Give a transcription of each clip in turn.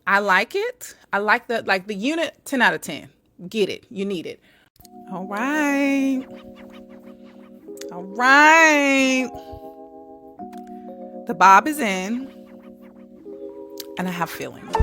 I like it. I like the unit, 10 out of 10. Get it. You need it. All right. All right. The bob is in, and I have feelings.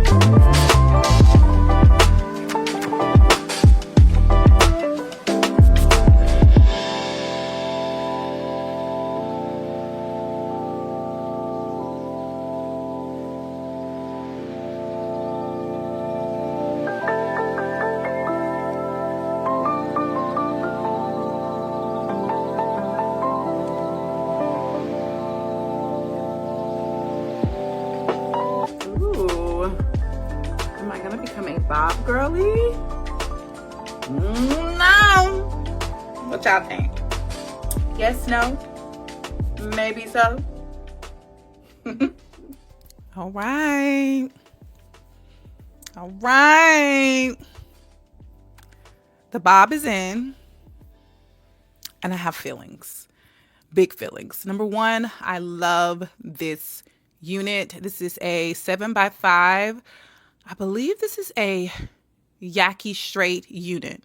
Ooh, am I gonna become a bob girly? No. What y'all think? Yes, no, maybe so. All right. All right. The bob is in, and I have feelings. Big feelings. Number one, I love this unit. This is a 7x5. I believe this is a Yaki straight unit.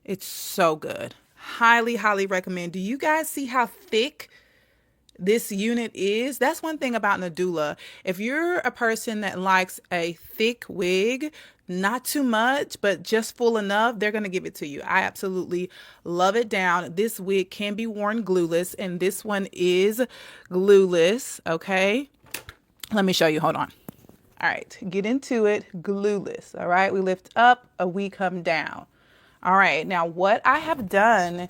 It's so good. Highly, highly recommend. Do you guys see how thick this unit is? That's one thing about Nadula. If you're a person that likes a thick wig, not too much, but just full enough, they're going to give it to you. I absolutely love it down. This wig can be worn glueless, and this one is glueless. Okay. Let me show you. Hold on. All right. Get into it. Glueless. All right. We lift up, we come down. All right, now what I have done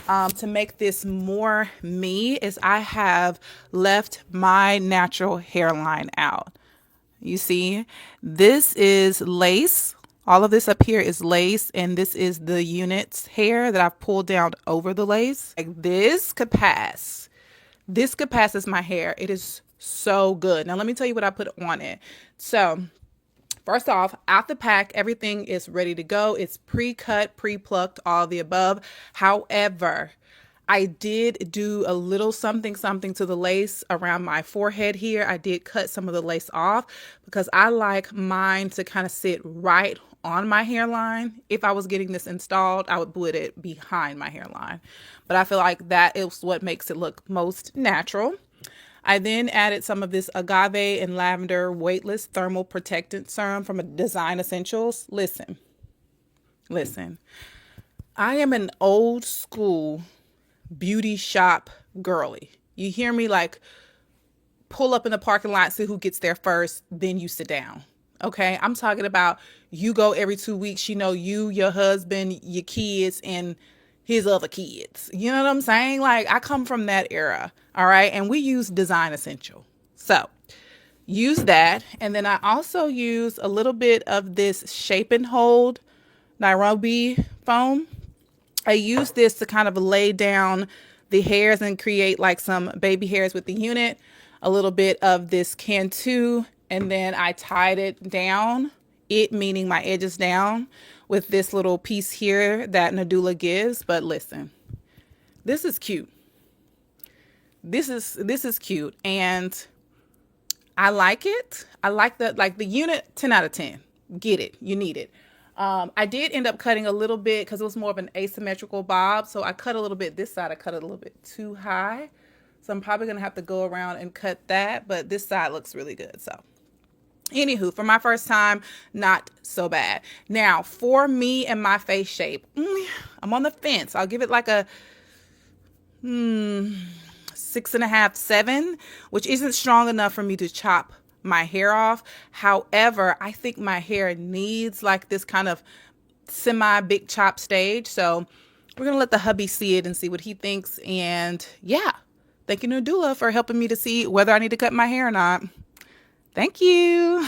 to make this more me is I have left my natural hairline out. You see, this is lace. All of this up here is lace, and this is the unit's hair that I've pulled down over the lace. Like this could pass. This could pass as my hair. It is so good. Now let me tell you what I put on it. So first off, out the pack, everything is ready to go. It's pre-cut, pre-plucked, all the above. However, I did do a little something to the lace around my forehead here. I did cut some of the lace off because I like mine to kind of sit right on my hairline. If I was getting this installed, I would put it behind my hairline. But I feel like that is what makes it look most natural. I then added some of this agave and lavender weightless thermal protectant serum from Design Essentials. Listen. I am an old school beauty shop girly. You hear me? Like, pull up in the parking lot, see who gets there first, then you sit down. Okay? I'm talking about you go every 2 weeks. You know, you, your husband, your kids, and his other kids. You know what I'm saying? Like, I come from that era. All right. And we use Design Essential. So use that. And then I also use a little bit of this Shape and Hold Nairobi foam. I use this to kind of lay down the hairs and create like some baby hairs with the unit. A little bit of this Cantu. And then I tied it down, it meaning my edges down, with this little piece here that Nadula gives. But listen, this is cute. This is cute, and I like it. I like the unit, 10 out of 10. Get it. You need it. I did end up cutting a little bit because it was more of an asymmetrical bob. So I cut a little bit this side. I cut it a little bit too high. So I'm probably going to have to go around and cut that. But this side looks really good. So anywho, for my first time, not so bad. Now, for me and my face shape, I'm on the fence. I'll give it like a 6.5, 7, which isn't strong enough for me to chop my hair off. However, I think my hair needs like this kind of semi big chop stage. So we're going to let the hubby see it and see what he thinks. And yeah, thank you, Nadula, for helping me to see whether I need to cut my hair or not. Thank you.